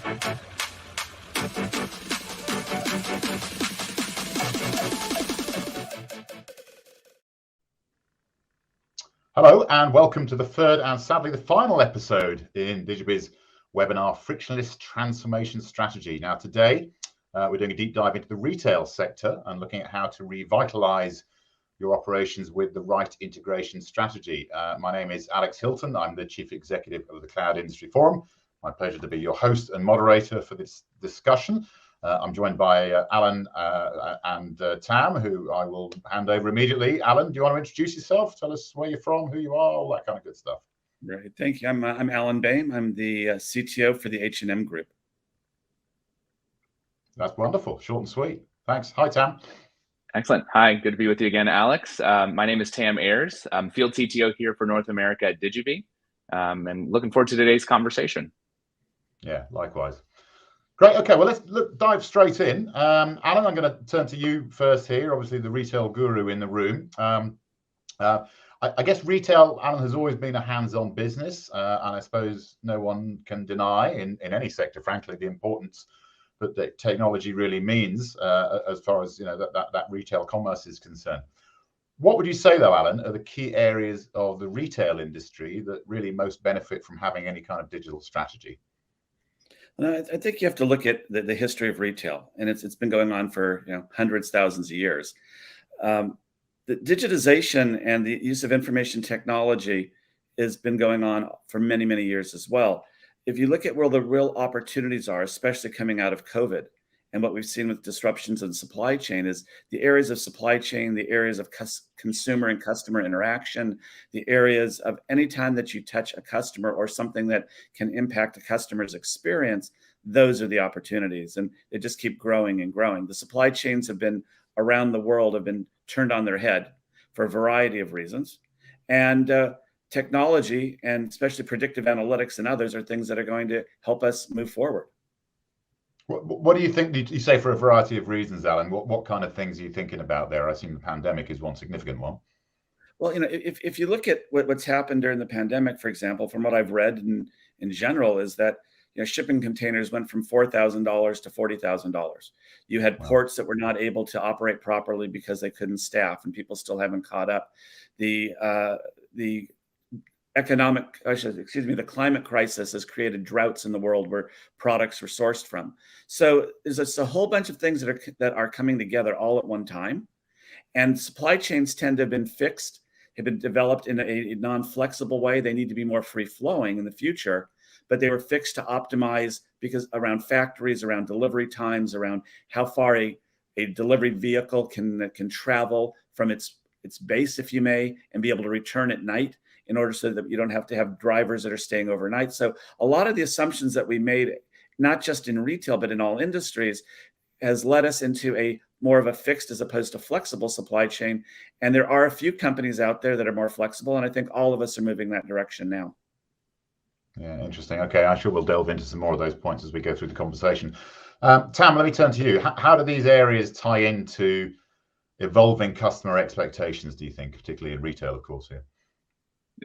Hello and welcome to the third and sadly the final episode in Digibee's webinar, Frictionless Transformation Strategy. Now today we're doing a deep dive into the retail sector and looking at how to revitalize your operations with the right integration strategy. My name is Alex Hilton. I'm the Chief Executive of the Cloud Industry Forum. My pleasure to be your host and moderator for this discussion. I'm joined by Alan and Tam, who I will hand over immediately. Alan, do you want to introduce yourself? Tell us where you're from, who you are, all that kind of good stuff. Right, thank you. I'm Alan Boehme. I'm the CTO for the H&M Group. That's wonderful, short and sweet. Thanks. Hi, Tam. Excellent. Hi, good to be with you again, Alex. My name is Tam Ayers. I'm Field CTO here for North America at Digibee, and looking forward to today's conversation. Yeah, likewise. Great. Okay, well, let's dive straight in. Alan, I'm going to turn to you first here, obviously the retail guru in the room. I guess retail, Alan, has always been a hands-on business, and I suppose no one can deny in any sector, frankly, the importance that technology really means as far as that retail commerce is concerned. What would you say, though, Alan, are the key areas of the retail industry that really most benefit from having any kind of digital strategy? I think you have to look at the history of retail, and it's been going on for hundreds, thousands of years. The digitization and the use of information technology has been going on for many, many years as well. If you look at where the real opportunities are, especially coming out of COVID, and what we've seen with disruptions in supply chain is the areas of supply chain, the areas of consumer and customer interaction, the areas of any time that you touch a customer or something that can impact a customer's experience, those are the opportunities. And they just keep growing and growing. The supply chains have been around the world, have been turned on their head for a variety of reasons. And technology, and especially predictive analytics and others, are things that are going to help us move forward. What do you think? You say for a variety of reasons, Alan. What kind of things are you thinking about there? I assume the pandemic is one significant one. Well, if you look at what's happened during the pandemic, for example, from what I've read in general, is that shipping containers went from $4,000 to $40,000. You had ports that were not able to operate properly because they couldn't staff, and people still haven't caught up. The climate crisis has created droughts in the world where products were sourced from. So there's a whole bunch of things that are coming together all at one time. And supply chains tend to have been fixed, have been developed in a non-flexible way. They need to be more free-flowing in the future, but they were fixed to optimize because around factories, around delivery times, around how far a delivery vehicle can travel from its base, if you may, and be able to return at night, in order so that you don't have to have drivers that are staying overnight. So a lot of the assumptions that we made, not just in retail, but in all industries, has led us into a more of a fixed as opposed to flexible supply chain. And there are a few companies out there that are more flexible, and I think all of us are moving that direction now. Yeah, interesting. Okay, I'm sure we'll delve into some more of those points as we go through the conversation. Tam, let me turn to you. How do these areas tie into evolving customer expectations, do you think, particularly in retail, of course, here?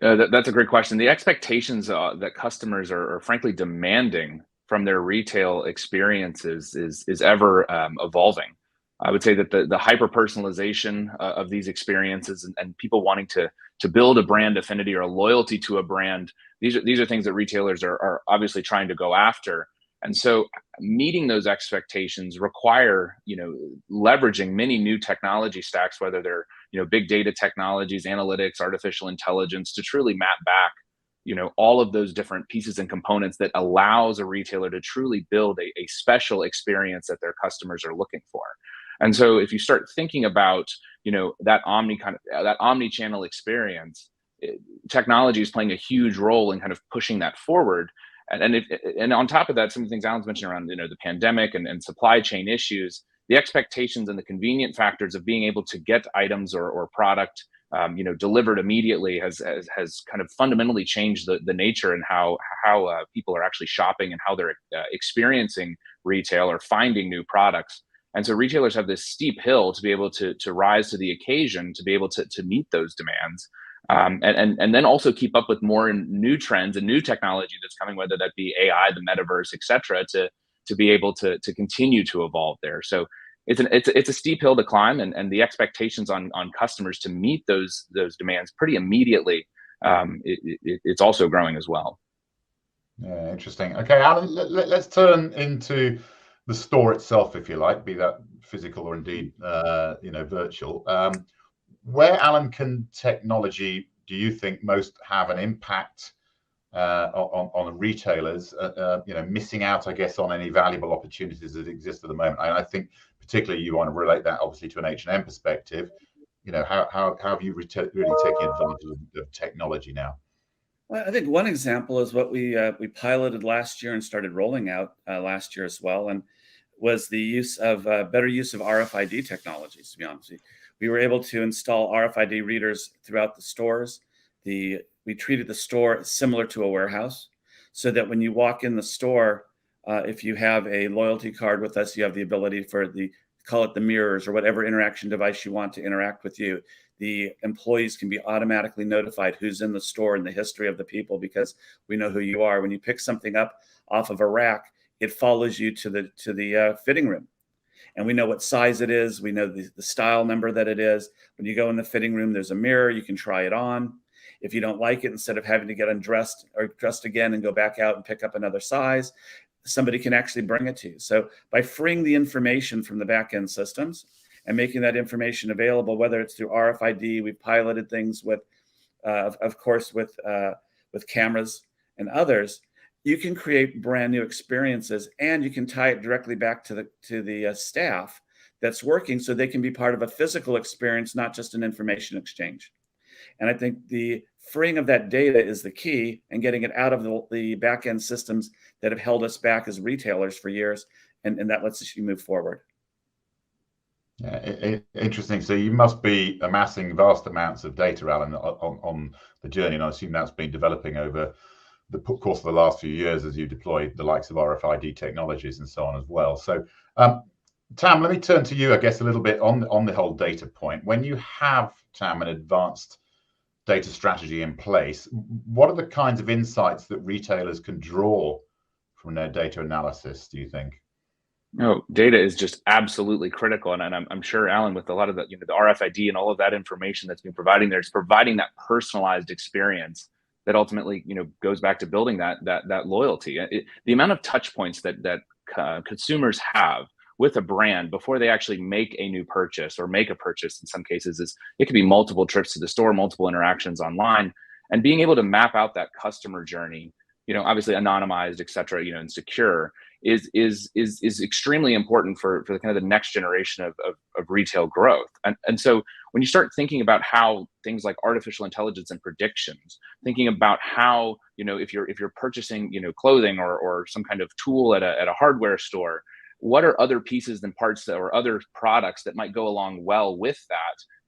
That's a great question. The expectations that customers are frankly demanding from their retail experiences is ever evolving. I would say that the hyper personalization of these experiences and people wanting to build a brand affinity or a loyalty to a brand, these are things that retailers are obviously trying to go after. And so meeting those expectations require, leveraging many new technology stacks, whether they're, big data technologies, analytics, artificial intelligence, to truly map back, all of those different pieces and components that allows a retailer to truly build a special experience that their customers are looking for. And so if you start thinking about, that omni-channel experience, technology is playing a huge role in kind of pushing that forward. And on top of that, some of the things Alan's mentioned around the pandemic and supply chain issues, the expectations and the convenient factors of being able to get items or product delivered immediately has kind of fundamentally changed the nature and how people are actually shopping and how they're experiencing retail or finding new products. And so retailers have this steep hill to be able to rise to the occasion, to be able to meet those demands. and then also keep up with more new trends and new technology that's coming, whether that be AI, the metaverse, et cetera, to be able to continue to evolve there. So it's a steep hill to climb, and the expectations on customers to meet those demands pretty immediately, it's also growing as well. Yeah, interesting. Okay, Alan, let's turn into the store itself, if you like, be that physical or indeed virtual. Where, Alan, can technology, do you think, most have an impact on the retailers, missing out, I guess, on any valuable opportunities that exist at the moment? And I think particularly you want to relate that obviously to an H&M perspective. How have you really taken advantage of technology now? Well, I think one example is what we piloted last year and started rolling out last year as well, and was the use of better use of RFID technologies. To be honest with you, we were able to install RFID readers throughout the stores. We treated the store similar to a warehouse, so that when you walk in the store, if you have a loyalty card with us, you have the ability for call it the mirrors or whatever interaction device you want to interact with you. The employees can be automatically notified who's in the store and the history of the people, because we know who you are. When you pick something up off of a rack, it follows you to the fitting room, and we know what size it is. We know the style number that it is. When you go in the fitting room, there's a mirror. You can try it on. If you don't like it, instead of having to get undressed or dressed again and go back out and pick up another size, somebody can actually bring it to you. So by freeing the information from the back-end systems and making that information available, whether it's through RFID, we've piloted things with, of course, with cameras and others. You can create brand new experiences, and you can tie it directly back to the staff that's working, so they can be part of a physical experience, not just an information exchange. And I think the freeing of that data is the key, and getting it out of the back-end systems that have held us back as retailers for years, and that lets us move forward. Yeah, interesting. So you must be amassing vast amounts of data, Alan, on the journey, and I assume that's been developing over the course of the last few years as you deployed the likes of RFID technologies and so on as well. So, Tam, let me turn to you, I guess, a little bit on the whole data point. When you have, Tam, an advanced data strategy in place, what are the kinds of insights that retailers can draw from their data analysis, do you think? No, data is just absolutely critical, and I'm sure, Alan, with a lot of the the RFID and all of that information that's been providing there, it's providing that personalized experience that ultimately goes back to building that loyalty. The amount of touch points that consumers have with a brand before they actually make a new purchase, or make a purchase in some cases, it could be multiple trips to the store, multiple interactions online, and being able to map out that customer journey, obviously anonymized, et cetera, and secure, is extremely important for the kind of the next generation of retail growth. And so when you start thinking about how things like artificial intelligence and predictions, thinking about how, if you're purchasing, clothing or some kind of tool at a hardware store, what are other pieces and parts or other products that might go along well with that,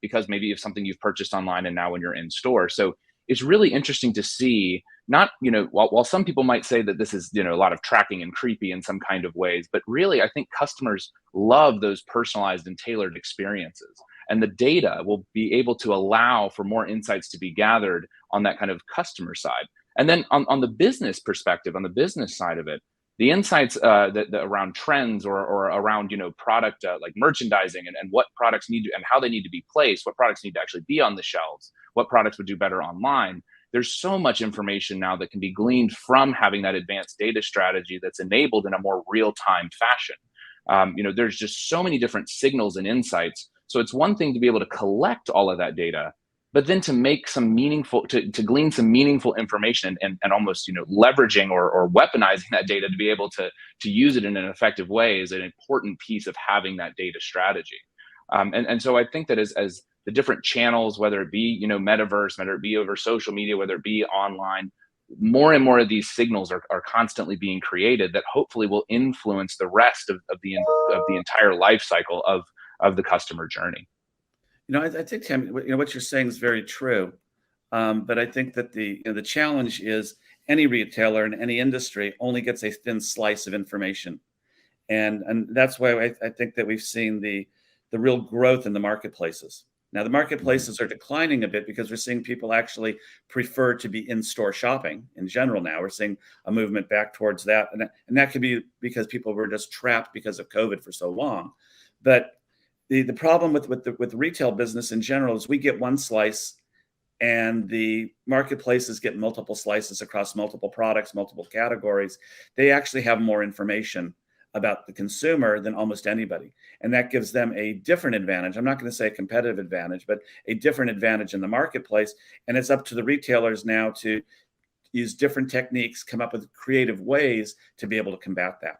because maybe of something you've purchased online and now when you're in store. So it's really interesting to see, not, while some people might say that this is, a lot of tracking and creepy in some kind of ways, but really I think customers love those personalized and tailored experiences. And the data will be able to allow for more insights to be gathered on that kind of customer side. And then on the business perspective, on the business side of it, the insights that around trends or around product like merchandising and what products need to, and how they need to be placed, what products need to actually be on the shelves, what products would do better online. There's so much information now that can be gleaned from having that advanced data strategy that's enabled in a more real-time fashion. There's just so many different signals and insights. So it's one thing to be able to collect all of that data, but then to make some meaningful, to glean some meaningful information and almost, leveraging or weaponizing that data to be able to use it in an effective way is an important piece of having that data strategy. And so I think that as the different channels, whether it be, metaverse, whether it be over social media, whether it be online, more and more of these signals are constantly being created that hopefully will influence the rest of the entire life cycle of the customer journey. I think, Tam, what you're saying is very true, but I think that the challenge is any retailer in any industry only gets a thin slice of information, and that's why I think that we've seen the real growth in the marketplaces. Now, the marketplaces are declining a bit because we're seeing people actually prefer to be in-store shopping in general now. We're seeing a movement back towards that. And that could be because people were just trapped because of COVID for so long. But the problem with the retail business in general is we get one slice and the marketplaces get multiple slices across multiple products, multiple categories. They actually have more information about the consumer than almost anybody. And that gives them a different advantage. I'm not going to say a competitive advantage, but a different advantage in the marketplace. And it's up to the retailers now to use different techniques, come up with creative ways to be able to combat that.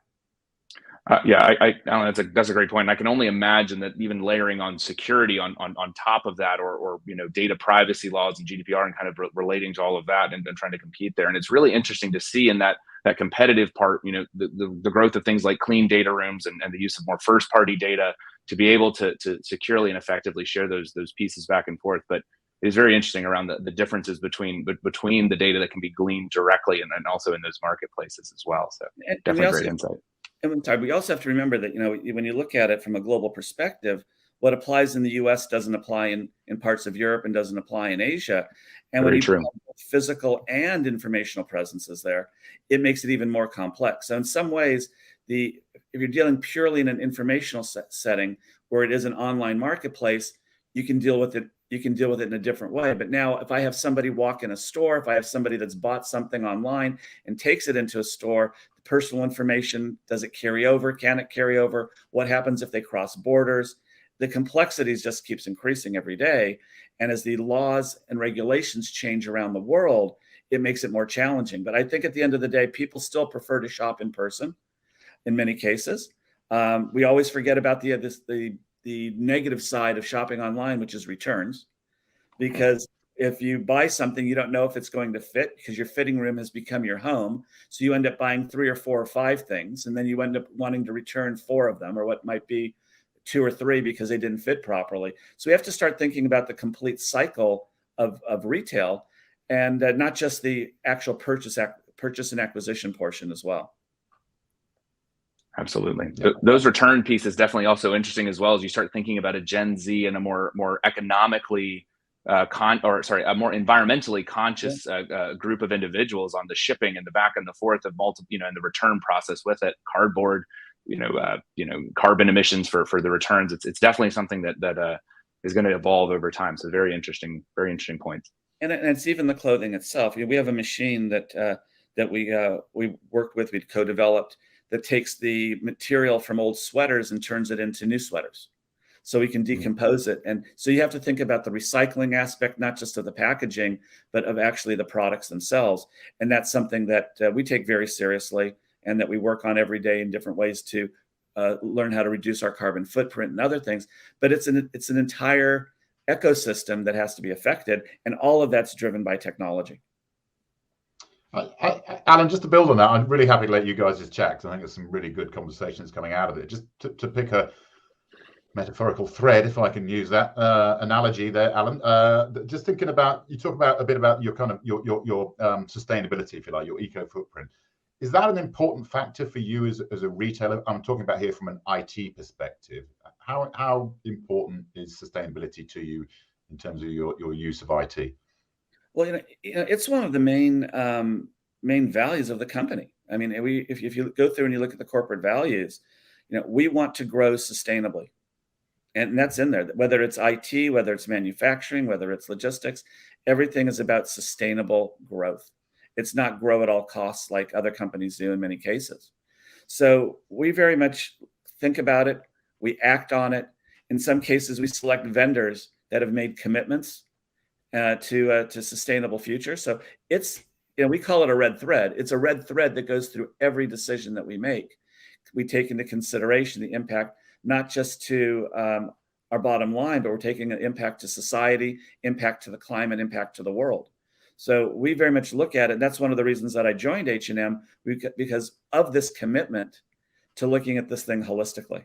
I don't know, that's a great point. And I can only imagine that even layering on security on top of that, or data privacy laws and GDPR, and kind of relating to all of that and trying to compete there. And it's really interesting to see in that competitive part, the growth of things like clean data rooms and the use of more first party data to be able to securely and effectively share those pieces back and forth. But it's very interesting around the differences between the data that can be gleaned directly and also in those marketplaces as well. So definitely great insight. And we also have to remember that, when you look at it from a global perspective, what applies in the US doesn't apply in parts of Europe and doesn't apply in Asia. And when you have physical and informational presences there, it makes it even more complex. So in some ways, if you're dealing purely in an informational setting where it is an online marketplace, you can deal with it. You can deal with it in a different way. But now if I have somebody walk in a store, if I have somebody that's bought something online and takes it into a store, the personal information, does it carry over? Can it carry over? What happens if they cross borders? The complexities just keeps increasing every day. And as the laws and regulations change around the world, it makes it more challenging. But I think at the end of the day, people still prefer to shop in person in many cases. We always forget about the negative side of shopping online, which is returns, because if you buy something, you don't know if it's going to fit because your fitting room has become your home. So you end up buying 3 or 4 or 5 things, and then you end up wanting to return 4 of them, or what might be 2 or 3 because they didn't fit properly. So we have to start thinking about the complete cycle of retail, and not just the actual purchase and acquisition portion as well. Absolutely. Yeah. Those return pieces definitely also interesting as well, as you start thinking about a Gen Z and a more economically a more environmentally conscious group of individuals on the shipping and the back and the forth of multiple, and the return process with it, cardboard, carbon emissions for the returns. It's definitely something that is going to evolve over time. So very interesting points. And it's even the clothing itself. We have a machine that we worked with, we co-developed, that takes the material from old sweaters and turns it into new sweaters. So we can decompose it. And so you have to think about the recycling aspect, not just of the packaging, but of actually the products themselves. And that's something that we take very seriously and that we work on every day in different ways to learn how to reduce our carbon footprint and other things. But it's an entire ecosystem that has to be affected. And all of that's driven by technology. Alan, just to build on that, I'm really happy to let you guys just chat, because I think there's some really good conversations coming out of it. Just to pick a metaphorical thread, if I can use that analogy there, Alan. Just thinking about, you talk about a bit about your kind of your sustainability, if you like, your eco footprint. Is that an important factor for you as a retailer? I'm talking about here from an IT perspective. How important is sustainability to you in terms of your use of IT? Well, it's one of the main values of the company. I mean, if you go through and you look at the corporate values, we want to grow sustainably, and that's in there. Whether it's IT, whether it's manufacturing, whether it's logistics, everything is about sustainable growth. It's not grow at all costs like other companies do in many cases. So we very much think about it. We act on it. In some cases, we select vendors that have made commitments to sustainable future. So it's, we call it a red thread. It's a red thread that goes through every decision that we make. We take into consideration the impact, not just to our bottom line, but we're taking an impact to society, impact to the climate, impact to the world. So we very much look at it. That's one of the reasons that I joined H&M, because of this commitment to looking at this thing holistically.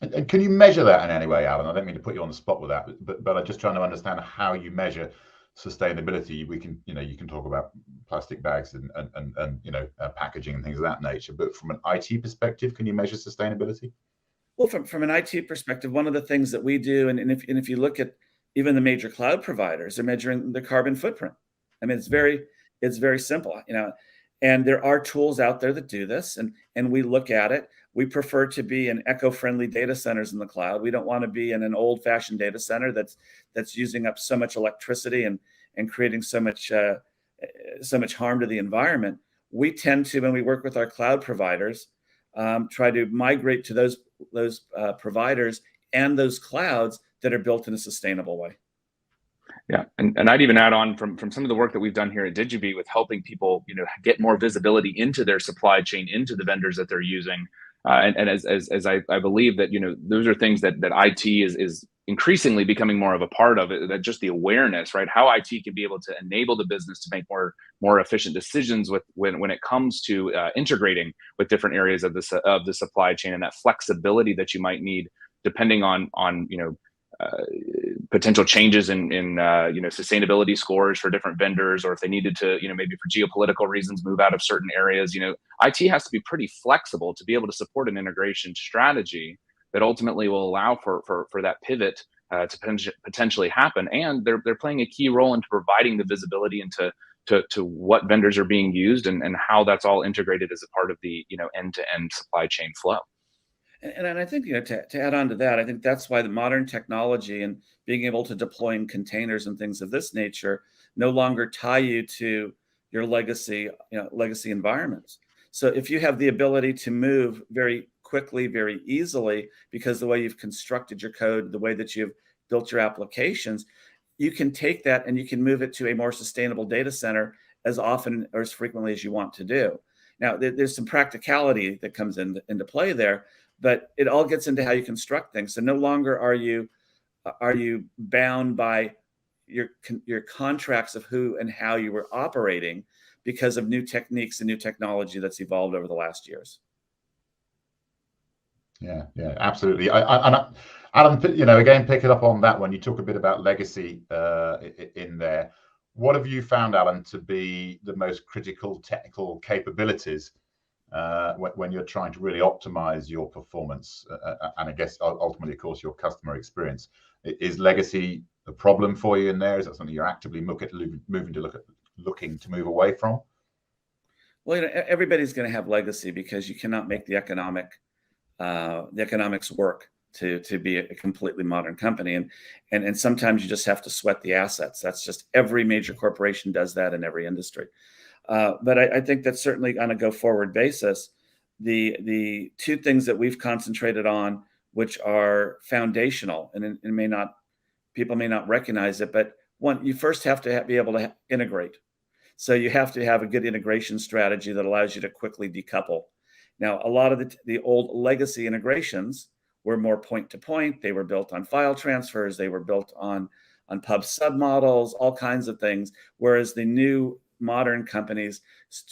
And can you measure that in any way, Alan? I don't mean to put you on the spot with that, but I'm just trying to understand how you measure sustainability. We can, you can talk about plastic bags and packaging and things of that nature, but from an IT perspective, can you measure sustainability? Well, from an IT perspective, one of the things that we do, and if you look at even the major cloud providers, they're measuring the carbon footprint. I mean, it's very simple, and there are tools out there that do this, and we look at it. We prefer to be in eco-friendly data centers in the cloud. We don't want to be in an old-fashioned data center that's using up so much electricity and creating so much harm to the environment. We tend to, when we work with our cloud providers, try to migrate to those providers and those clouds that are built in a sustainable way. Yeah, and I'd even add on from some of the work that we've done here at Digibee with helping people, get more visibility into their supply chain, into the vendors that they're using, and as I believe that those are things that IT is increasingly becoming more of a part of it. That just the awareness, right? How IT can be able to enable the business to make more efficient decisions when it comes to integrating with different areas of the supply chain, and that flexibility that you might need depending on potential changes in sustainability scores for different vendors, or if they needed to maybe for geopolitical reasons move out of certain areas. IT has to be pretty flexible to be able to support an integration strategy that ultimately will allow for that pivot to potentially happen. And they're playing a key role into providing the visibility into to what vendors are being used and how that's all integrated as a part of the end-to-end supply chain flow. And I think, to add on to that, I think that's why the modern technology and being able to deploy in containers and things of this nature no longer tie you to your legacy environments. So if you have the ability to move very quickly, very easily, because the way you've constructed your code, the way that you've built your applications, you can take that and you can move it to a more sustainable data center as often or as frequently as you want to do. Now, there's some practicality that comes into play there, but it all gets into how you construct things. So no longer are you bound by your contracts of who and how you were operating because of new techniques and new technology that's evolved over the last years. Yeah, absolutely. Adam, again, pick it up on that one. You talk a bit about legacy in there. What have you found, Alan, to be the most critical technical capabilities when you're trying to really optimize your performance and I guess ultimately, of course, your customer experience? Is legacy a problem for you in there? Is that something you're actively looking to move away from? Well, everybody's going to have legacy because you cannot make the economics work to be a completely modern company, and sometimes you just have to sweat the assets. That's just every major corporation does that in every industry. But I think that certainly on a go forward basis, the two things that we've concentrated on, which are foundational, and people may not recognize it, but one, you first have to be able to integrate. So you have to have a good integration strategy that allows you to quickly decouple. Now, a lot of the old legacy integrations were more point to point. They were built on file transfers. They were built on pub sub models, all kinds of things. Whereas the new modern companies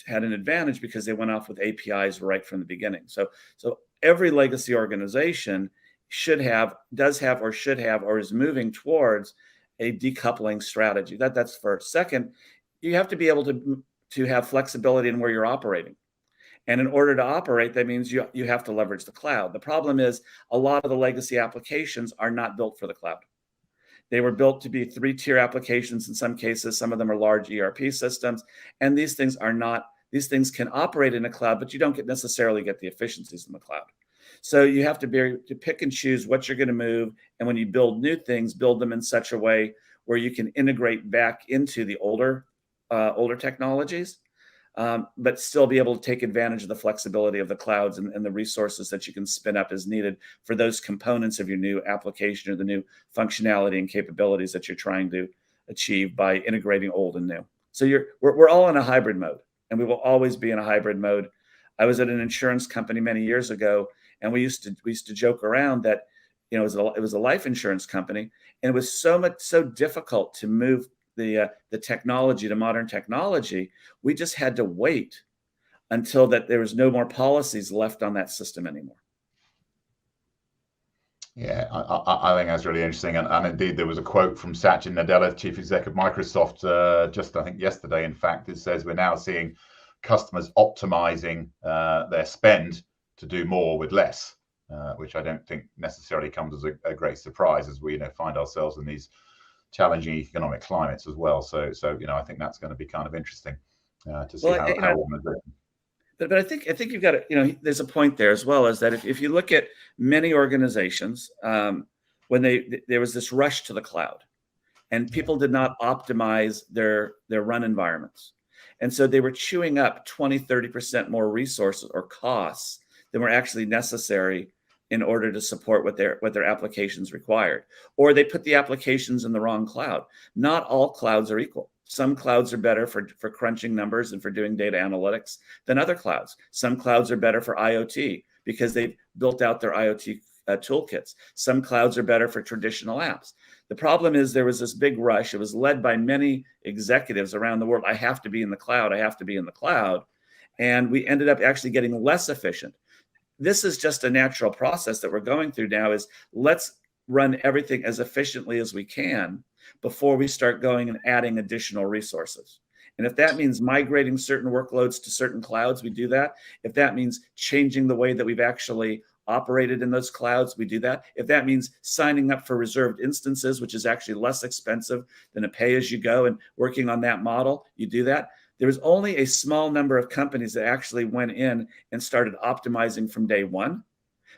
had an advantage because they went off with APIs right from the beginning. So every legacy organization should have, or is moving towards a decoupling strategy. That's first. Second, you have to be able to have flexibility in where you're operating. And in order to operate, that means you have to leverage the cloud. The problem is a lot of the legacy applications are not built for the cloud. They were built to be 3-tier applications in some cases. Some of them are large ERP systems. And these things can operate in a cloud, but you don't necessarily get the efficiencies in the cloud. So you have to pick and choose what you're going to move. And when you build new things, build them in such a way where you can integrate back into the older technologies. But still be able to take advantage of the flexibility of the clouds and the resources that you can spin up as needed for those components of your new application or the new functionality and capabilities that you're trying to achieve by integrating old and new. So we're all in a hybrid mode, and we will always be in a hybrid mode. I was at an insurance company many years ago, and we used to joke around that it was a life insurance company, and it was so difficult to move the technology to modern technology. We just had to wait until that there was no more policies left on that system anymore. Yeah, I think that's really interesting. And indeed, there was a quote from Satya Nadella, chief exec of Microsoft, just I think yesterday, in fact, it says we're now seeing customers optimizing their spend to do more with less. which I don't think necessarily comes as a great surprise as we find ourselves in these challenging economic climates as well. So I think that's going to be kind of interesting to see how organizations. But I think you've got to, there's a point there as well, is that if you look at many organizations, when there was this rush to the cloud, and people did not optimize their run environments. And so they were chewing up 20, 30% more resources or costs than were actually necessary in order to support what their applications required. Or they put the applications in the wrong cloud. Not all clouds are equal. Some clouds are better for crunching numbers and for doing data analytics than other clouds. Some clouds are better for IoT because they've built out their IoT toolkits. Some clouds are better for traditional apps. The problem is there was this big rush. It was led by many executives around the world. I have to be in the cloud. I have to be in the cloud. And we ended up actually getting less efficient. This is just a natural process that we're going through now, is let's run everything as efficiently as we can before we start going and adding additional resources. And if that means migrating certain workloads to certain clouds, we do that. If that means changing the way that we've actually operated in those clouds, we do that. If that means signing up for reserved instances, which is actually less expensive than a pay-as-you-go, and working on that model, you do that. There was only a small number of companies that actually went in and started optimizing from day one,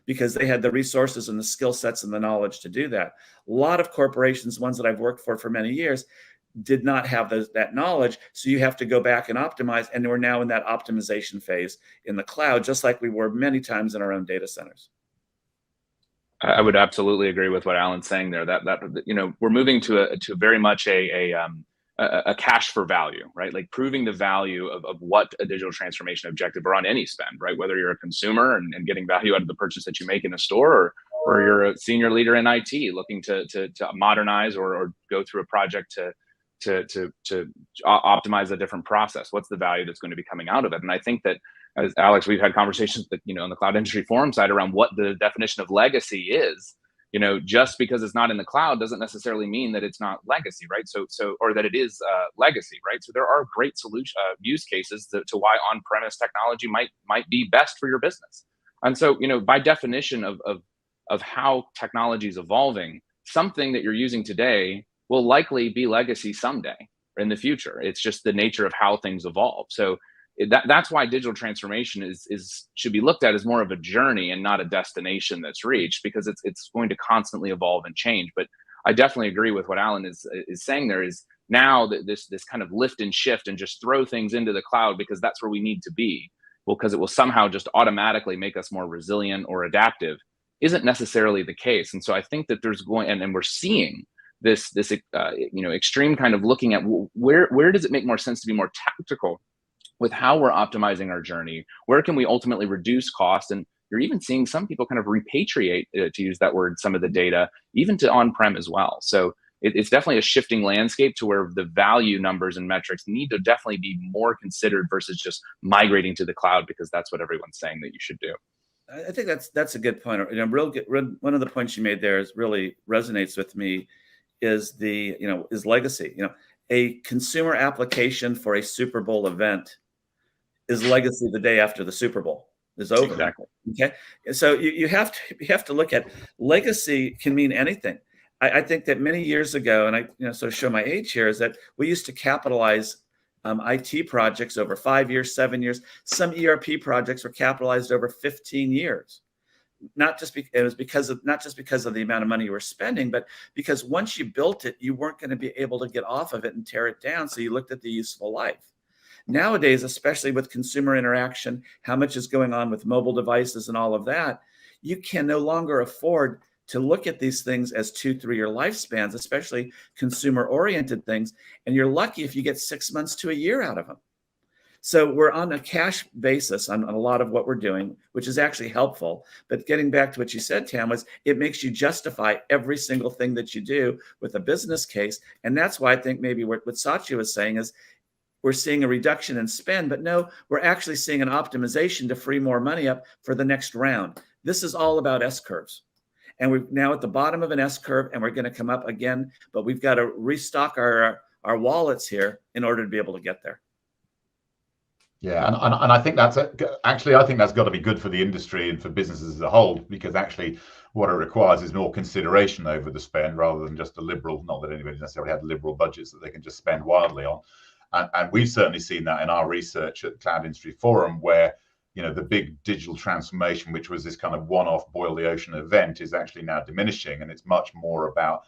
because they had the resources and the skill sets and the knowledge to do that. A lot of corporations, ones that I've worked for many years, did not have that knowledge. So you have to go back and optimize. And we're now in that optimization phase in the cloud, just like we were many times in our own data centers. I would absolutely agree with what Alan's saying there, that we're moving to very much a cash for value, right? Like proving the value of what a digital transformation objective, or on any spend, right? Whether you're a consumer and getting value out of the purchase that you make in a store, or you're a senior leader in IT looking to modernize or go through a project to optimize a different process. What's the value that's going to be coming out of it? And I think that, as Alex, we've had conversations that, on the cloud industry forum side around what the definition of legacy is. Just because it's not in the cloud doesn't necessarily mean that it's not legacy, right? So or that it is legacy, right? So there are great use cases to why on-premise technology might be best for your business. And so, by definition of how technology is evolving, something that you're using today will likely be legacy someday or in the future. It's just the nature of how things evolve. So that's why digital transformation should be looked at as more of a journey and not a destination that's reached, because it's going to constantly evolve and change. But I definitely agree with what Alan is saying. There is now this kind of lift and shift and just throw things into the cloud because that's where we need to be. Well, because it will somehow just automatically make us more resilient or adaptive isn't necessarily the case. And so I think that there's and we're seeing this extreme kind of looking at where does it make more sense to be more tactical with how we're optimizing our journey? Where can we ultimately reduce cost? And you're even seeing some people kind of repatriate, to use that word, some of the data, even to on-prem as well. So it's definitely a shifting landscape to where the value numbers and metrics need to definitely be more considered versus just migrating to the cloud because that's what everyone's saying that you should do. I think that's a good point. One of the points you made there really resonates with me, is legacy. A consumer application for a Super Bowl event is legacy the day after the Super Bowl is over. Exactly. Okay. So you have to look at legacy can mean anything. I think that many years ago, and I sort of show my age here, is that we used to capitalize IT projects over 5 years, 7 years. Some ERP projects were capitalized over 15 years. Not just because of the amount of money you were spending, but because once you built it, you weren't going to be able to get off of it and tear it down. So you looked at the useful life. Nowadays, especially with consumer interaction, how much is going on with mobile devices and all of that, you can no longer afford to look at these things as 2-3 year lifespans, especially consumer oriented things. And you're lucky if you get 6 months to a year out of them. So we're on a cash basis on a lot of what we're doing, which is actually helpful. But getting back to what you said, Tam, was it makes you justify every single thing that you do with a business case. And that's why I think maybe what Satya was saying is we're seeing a reduction in spend, but no, we're actually seeing an optimization to free more money up for the next round. This is all about S-curves. And we're now at the bottom of an S-curve, and we're going to come up again, but we've got to restock our wallets here in order to be able to get there. Yeah, and I think that's actually, I think that's got to be good for the industry and for businesses as a whole, because actually what it requires is more consideration over the spend rather than just a liberal, not that anybody necessarily had liberal budgets that they can just spend wildly on. And we've certainly seen that in our research at Cloud Industry Forum, where the big digital transformation, which was this kind of one-off boil the ocean event, is actually now diminishing, and it's much more about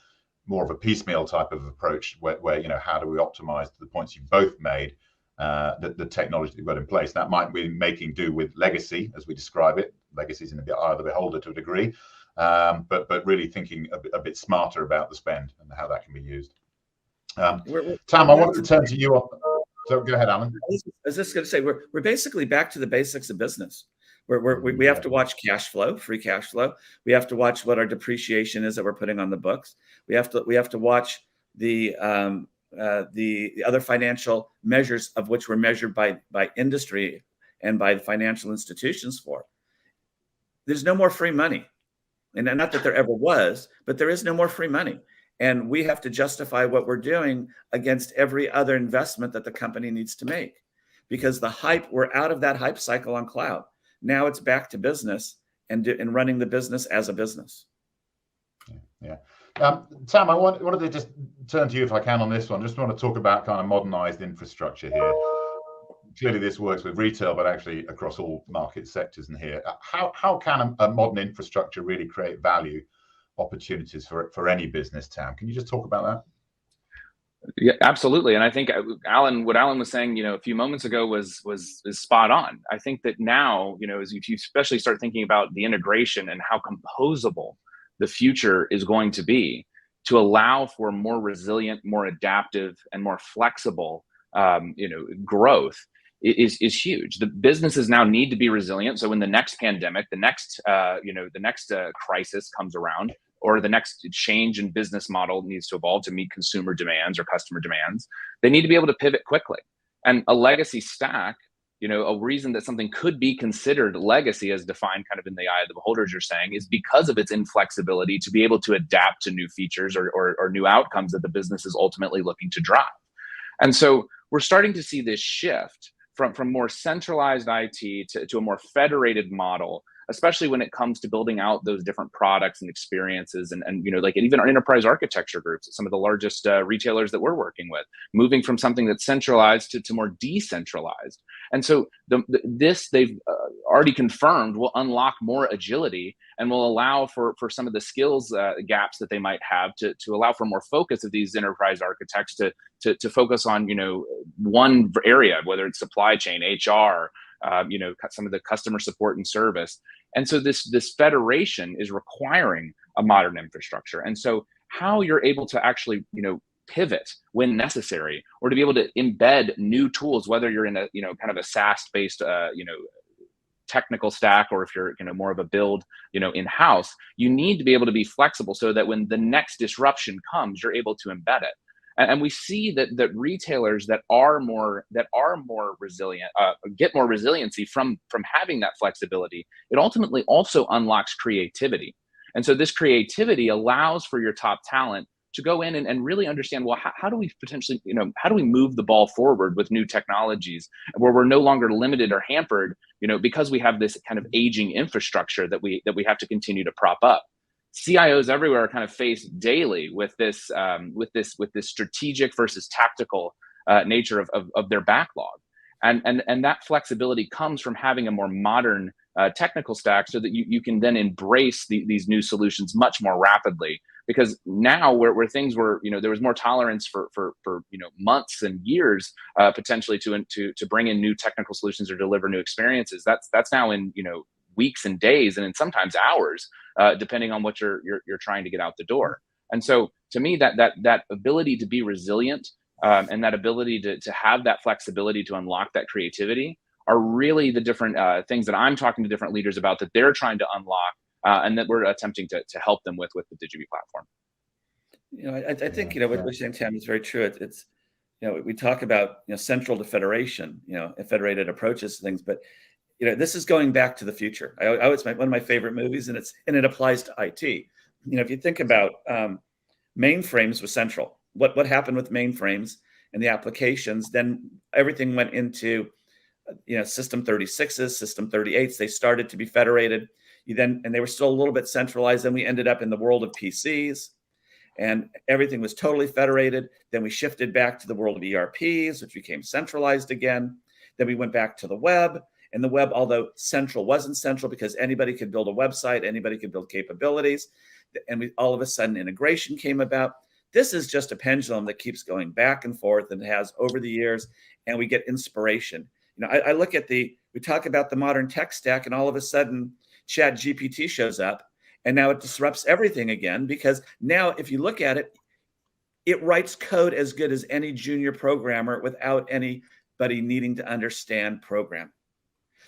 more of a piecemeal type of approach, where how do we optimize the points you both made, the technology that we've got in place. That might be making do with legacy, as we describe it. Legacy is in the eye of the beholder to a degree, but really thinking a bit smarter about the spend and how that can be used. Tam, I want to turn to you. So go ahead, Alan. I was just going to say, we're basically back to the basics of business. We have to watch cash flow, free cash flow. We have to watch what our depreciation is that we're putting on the books. We have to watch the other financial measures, of which we're measured by industry and by the financial institutions for. There's no more free money. And not that there ever was, but there is no more free money. And we have to justify what we're doing against every other investment that the company needs to make. Because we're out of that hype cycle on cloud. Now it's back to business and running the business as a business. Yeah. Tam, I wanted to just turn to you, if I can, on this one. Just want to talk about kind of modernized infrastructure here. Clearly this works with retail, but actually across all market sectors in here. How can a modern infrastructure really create value opportunities for any business, Tam? Can you just talk about that? Yeah, absolutely. And I think what Alan was saying, a few moments ago was spot on. I think that now, as you especially start thinking about the integration and how composable the future is going to be, to allow for more resilient, more adaptive, and more flexible, growth is huge. The businesses now need to be resilient. So when the next pandemic, the next crisis comes around, or the next change in business model needs to evolve to meet consumer demands or customer demands, they need to be able to pivot quickly. And a legacy stack, a reason that something could be considered legacy, as defined kind of in the eye of the beholder, as you're saying, is because of its inflexibility to be able to adapt to new features or new outcomes that the business is ultimately looking to drive. And so we're starting to see this shift from more centralized IT to a more federated model, especially when it comes to building out those different products and experiences, and like even our enterprise architecture groups, some of the largest retailers that we're working with, moving from something that's centralized to more decentralized. And so this they've already confirmed will unlock more agility and will allow for some of the skills gaps that they might have to allow for more focus of these enterprise architects to focus on one area, whether it's supply chain, HR, some of the customer support and service. And so this federation is requiring a modern infrastructure. And so how you're able to actually, pivot when necessary, or to be able to embed new tools, whether you're in a, kind of a SaaS-based, technical stack, or if you're, more of a build, in-house, you need to be able to be flexible so that when the next disruption comes, you're able to embed it. And we see that retailers that are more resilient get more resiliency from having that flexibility. It ultimately also unlocks creativity, and so this creativity allows for your top talent to go in and really understand, well, how do we potentially, how do we move the ball forward with new technologies where we're no longer limited or hampered, because we have this kind of aging infrastructure that we have to continue to prop up. CIOs everywhere are kind of faced daily with this strategic versus tactical nature of their backlog, and that flexibility comes from having a more modern technical stack, so that you can then embrace these new solutions much more rapidly. Because now where things were, there was more tolerance for months and years potentially to bring in new technical solutions or deliver new experiences. That's now in weeks and days, and in sometimes hours, depending on what you're trying to get out the door. And so to me, that ability to be resilient and that ability to have that flexibility to unlock that creativity are really the different things that I'm talking to different leaders about, that they're trying to unlock and that we're attempting to help them with the Digibee platform. I think what you're saying, Tam, is very true. It's we talk about central to federation, federated approaches to things, but this is going back to the future. I always one of my favorite movies, and it applies to IT. If you think about mainframes was central. What happened with mainframes and the applications? Then everything went into System 36s, System 38s. They started to be federated. And they were still a little bit centralized. Then we ended up in the world of PCs, and everything was totally federated. Then we shifted back to the world of ERPs, which became centralized again. Then we went back to the web. And the web, although central, wasn't central because anybody could build a website, anybody could build capabilities. And all of a sudden, integration came about. This is just a pendulum that keeps going back and forth, and it has over the years, and we get inspiration. I look at we talk about the modern tech stack, and all of a sudden, Chat GPT shows up, and now it disrupts everything again, because now if you look at it, it writes code as good as any junior programmer without anybody needing to understand program.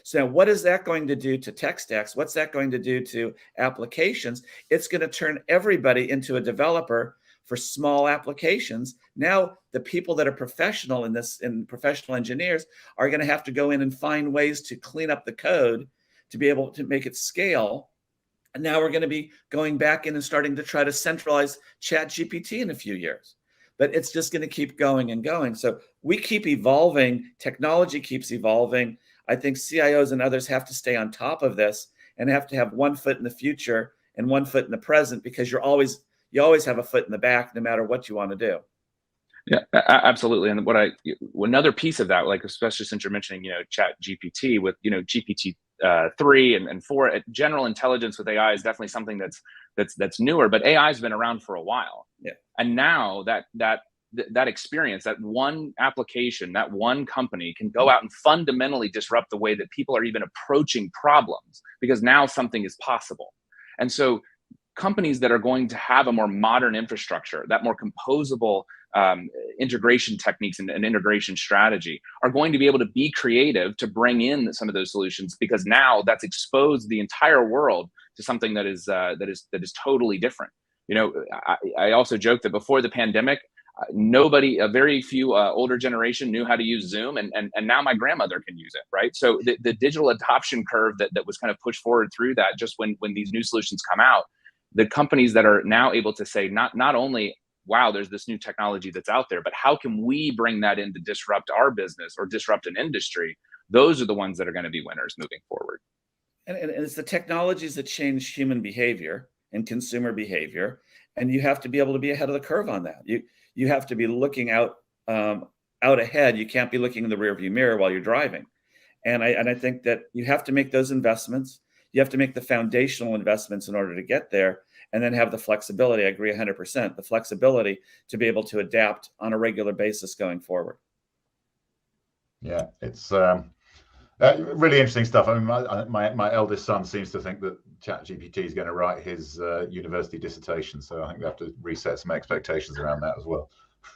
So what is that going to do to tech stacks? What's that going to do to applications? It's going to turn everybody into a developer for small applications. Now, the people that are professional in this, and professional engineers, are going to have to go in and find ways to clean up the code to be able to make it scale. And now we're going to be going back in and starting to try to centralize Chat GPT in a few years. But it's just going to keep going and going. So we keep evolving. Technology keeps evolving. I think CIOs and others have to stay on top of this and have to have one foot in the future and one foot in the present, because you always have a foot in the back, no matter what you want to do. Yeah, absolutely. And another piece of that, like, especially since you're mentioning, Chat GPT with, GPT 3 and 4, general intelligence with AI is definitely something that's newer, but AI has been around for a while. Yeah. And now that experience, that one application, that one company can go out and fundamentally disrupt the way that people are even approaching problems, because now something is possible. And so companies that are going to have a more modern infrastructure, that more composable integration techniques and integration strategy, are going to be able to be creative to bring in some of those solutions, because now that's exposed the entire world to something that is totally different. I also joke that before the pandemic, a very few older generation knew how to use Zoom, and now my grandmother can use it, right? So the digital adoption curve that was kind of pushed forward through that, just when these new solutions come out, the companies that are now able to say not only, wow, there's this new technology that's out there, but how can we bring that in to disrupt our business or disrupt an industry? Those are the ones that are going to be winners moving forward. And it's the technologies that change human behavior and consumer behavior, and you have to be able to be ahead of the curve on that. You have to be looking out ahead. You can't be looking in the rearview mirror while you're driving. And I think that you have to make those investments. You have to make the foundational investments in order to get there, and then have the flexibility. I agree 100%, the flexibility to be able to adapt on a regular basis going forward. Yeah, it's really interesting stuff. I mean, my eldest son seems to think that ChatGPT is going to write his university dissertation, so I think we have to reset some expectations around that as well.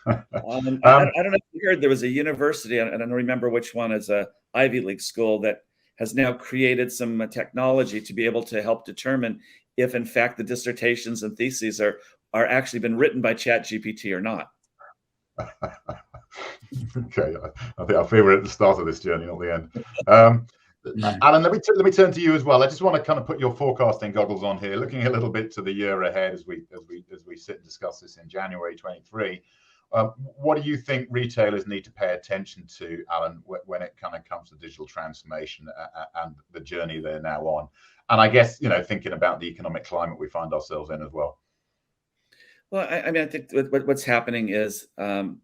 I don't know if you heard, there was a university, and I don't remember which one, is a Ivy League school that has now created some technology to be able to help determine if, in fact, the dissertations and theses are actually been written by ChatGPT or not. Okay, I think I feel we're at the start of this journey, not the end. Alan, let me turn to you as well. I just want to kind of put your forecasting goggles on here, looking a little bit to the year ahead as we sit and discuss this in January 23. What do you think retailers need to pay attention to, Alan, when it kind of comes to digital transformation and the journey they're now on? And I guess, thinking about the economic climate we find ourselves in as well. Well, I mean, I think what's happening is, and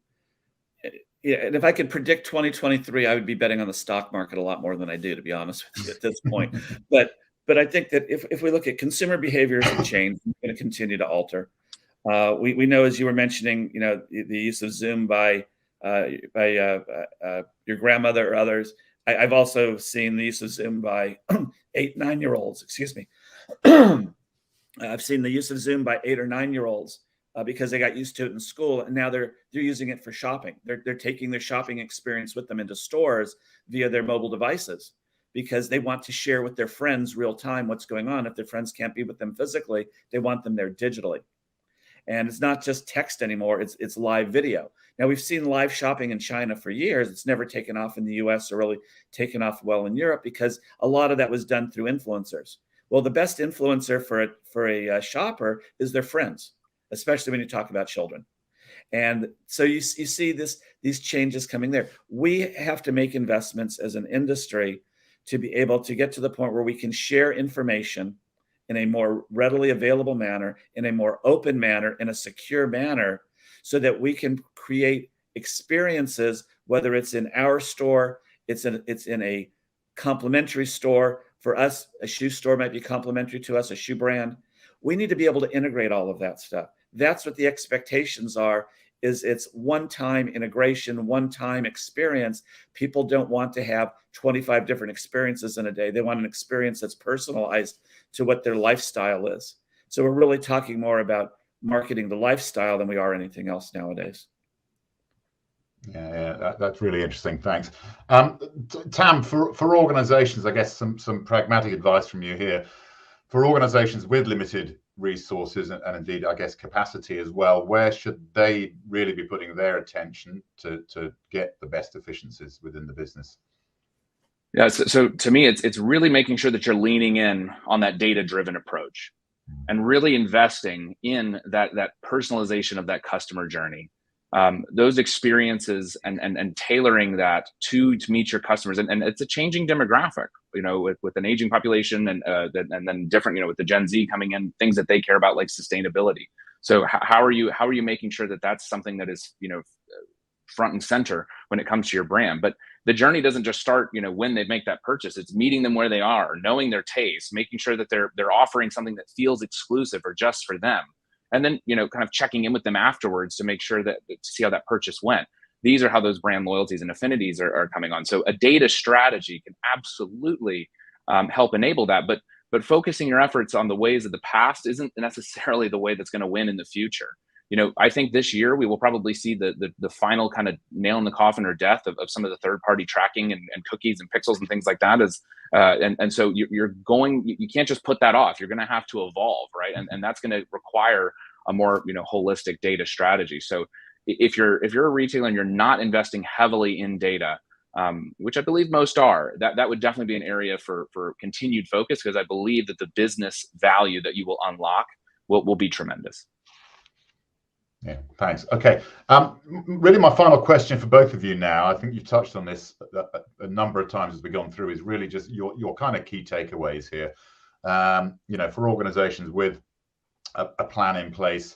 if I could predict 2023, I would be betting on the stock market a lot more than I do, to be honest with you at this point. But I think that if we look at consumer behaviors have changed, it's going to continue to alter. We know, as you were mentioning, the use of Zoom by your grandmother or others. I've also seen the use of Zoom by 8, 9-year-olds. Excuse me. I've seen the use of Zoom by 8 or 9-year-olds because they got used to it in school, and now they're using it for shopping. They're taking their shopping experience with them into stores via their mobile devices, because they want to share with their friends real time what's going on. If their friends can't be with them physically, they want them there digitally. And it's not just text anymore, it's live video. Now, we've seen live shopping in China for years. It's never taken off in the US or really taken off well in Europe, because a lot of that was done through influencers. Well, the best influencer for a shopper is their friends, especially when you talk about children. And so you see these changes coming there. We have to make investments as an industry to be able to get to the point where we can share information in a more readily available manner, in a more open manner, in a secure manner, so that we can create experiences, whether it's in our store, it's in a complementary store. For us, a shoe store might be complementary to us, a shoe brand. We need to be able to integrate all of that stuff. That's what the expectations are, is it's one-time integration, one-time experience. People don't want to have 25 different experiences in a day. They want an experience that's personalized to what their lifestyle is. So we're really talking more about marketing the lifestyle than we are anything else nowadays. Yeah, that's really interesting. Thanks. Tam, for organizations, I guess some pragmatic advice from you here. For organizations with limited resources and indeed, I guess, capacity as well, where should they really be putting their attention to get the best efficiencies within the business? Yeah, so to me, it's really making sure that you're leaning in on that data-driven approach and really investing in that personalization of that customer journey. Those experiences and tailoring that to meet your customers, and it's a changing demographic, with an aging population and then different, with the Gen Z coming in, things that they care about like sustainability. So how are you making sure that that's something that is front and center when it comes to your brand? But the journey doesn't just start when they make that purchase. It's meeting them where they are, knowing their tastes, making sure that they're offering something that feels exclusive or just for them. And then, kind of checking in with them afterwards to make sure to see how that purchase went. These are how those brand loyalties and affinities are coming on. So a data strategy can absolutely help enable that. But focusing your efforts on the ways of the past isn't necessarily the way that's going to win in the future. I think this year we will probably see the final kind of nail in the coffin or death of some of the third-party tracking and cookies and pixels and things like that. And so you can't just put that off. You're going to have to evolve, right? And that's going to require a more holistic data strategy. So if you're a retailer and you're not investing heavily in data, which I believe most are, that would definitely be an area for continued focus, because I believe that the business value that you will unlock will be tremendous. Yeah, thanks. Okay. Really, my final question for both of you now, I think you've touched on this a number of times as we've gone through, is really just your kind of key takeaways here. For organizations with a plan in place,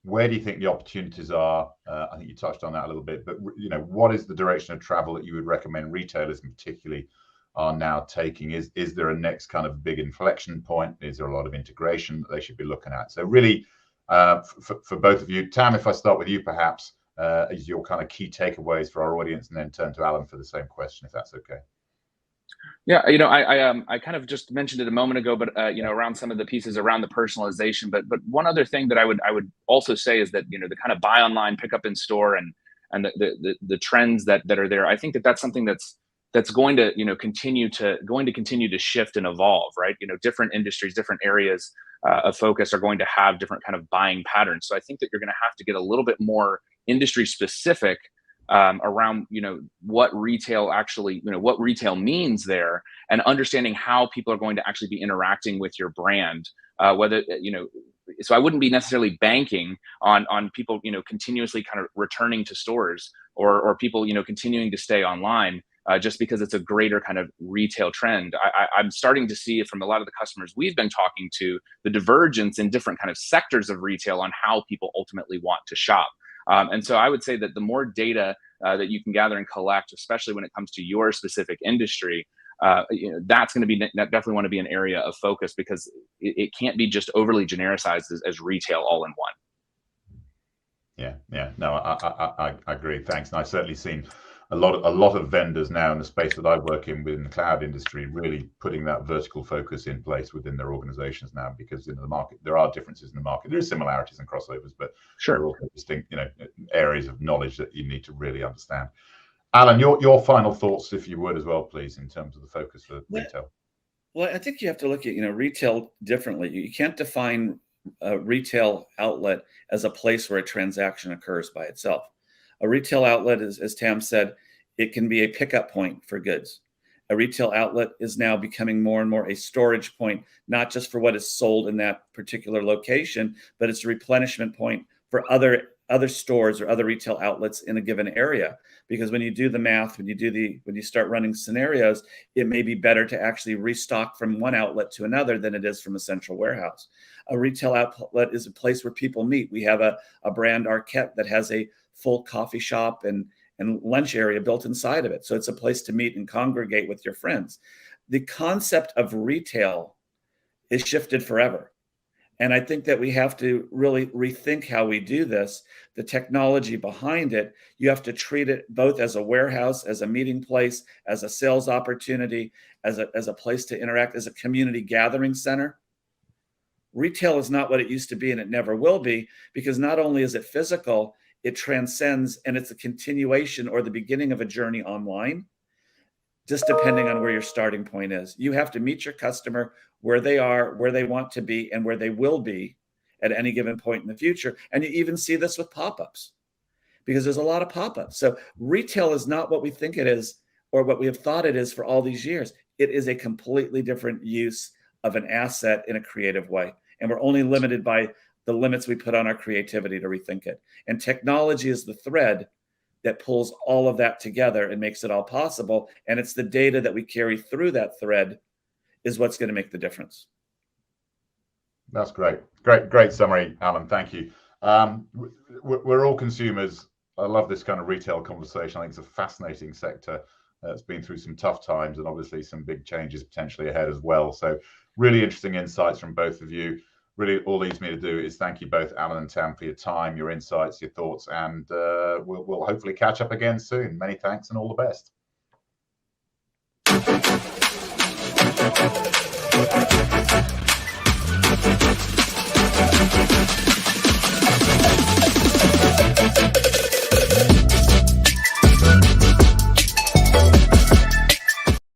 where do you think the opportunities are? I think you touched on that a little bit, but what is the direction of travel that you would recommend retailers, in particularly, are now taking? Is there a next kind of big inflection point? Is there a lot of integration that they should be looking at? So really, for both of you, Tam, if I start with you, perhaps, is your kind of key takeaways for our audience, and then turn to Alan for the same question, if that's okay. Yeah, I kind of just mentioned it a moment ago, but around some of the pieces around the personalization. But one other thing that I would also say is that the kind of buy online, pick up in store, and the trends that are there. I think that's something that's going to continue to shift and evolve, right? Different industries, different areas of focus are going to have different kind of buying patterns. So I think that you're going to have to get a little bit more industry specific around what retail actually what retail means there, and understanding how people are going to actually be interacting with your brand, whether so I wouldn't be necessarily banking on people continuously kind of returning to stores, or people continuing to stay online just because it's a greater kind of retail trend. I'm starting to see it from a lot of the customers we've been talking to, the divergence in different kind of sectors of retail on how people ultimately want to shop. And so I would say that the more data that you can gather and collect, especially when it comes to your specific industry, that's going to be definitely want to be an area of focus, because it can't be just overly genericized as retail all in one. Yeah. No, I agree. Thanks. And I've certainly seen a lot of vendors now in the space that I work in within the cloud industry really putting that vertical focus in place within their organizations now, because in the market there are differences in the market. There are similarities and crossovers, but sure, there are also distinct areas of knowledge that you need to really understand. Alan, your final thoughts, if you would, as well, please, in terms of the focus for retail. Well, I think you have to look at retail differently. You can't define a retail outlet as a place where a transaction occurs by itself. A retail outlet is, as Tam said, it can be a pickup point for goods. A retail outlet is now becoming more and more a storage point, not just for what is sold in that particular location, but it's a replenishment point for other other stores or other retail outlets in a given area. Because when you do the math, when you start running scenarios, it may be better to actually restock from one outlet to another than it is from a central warehouse. A retail outlet is a place where people meet. We have a brand, Arquette, that has a full coffee shop and lunch area built inside of it. So it's a place to meet and congregate with your friends. The concept of retail is shifted forever. And I think that we have to really rethink how we do this, the technology behind it. You have to treat it both as a warehouse, as a meeting place, as a sales opportunity, as a place to interact, as a community gathering center. Retail is not what it used to be, and it never will be, because not only is it physical, it transcends, and it's a continuation or the beginning of a journey online, just depending on where your starting point is. You have to meet your customer where they are, where they want to be, and where they will be at any given point in the future. And you even see this with pop-ups, because there's a lot of pop-ups. So retail is not what we think it is or what we have thought it is for all these years. It is a completely different use of an asset in a creative way. And we're only limited by the limits we put on our creativity to rethink it. And technology is the thread that pulls all of that together and makes it all possible. And it's the data that we carry through that thread is what's going to make the difference. That's great. Great summary, Alan. Thank you. We're all consumers. I love this kind of retail conversation. I think it's a fascinating sector. It's been through some tough times and obviously some big changes potentially ahead as well. So really interesting insights from both of you. Really, all leaves me to do is thank you both, Alan and Tam, for your time, your insights, your thoughts, and we'll hopefully catch up again soon. Many thanks and all the best.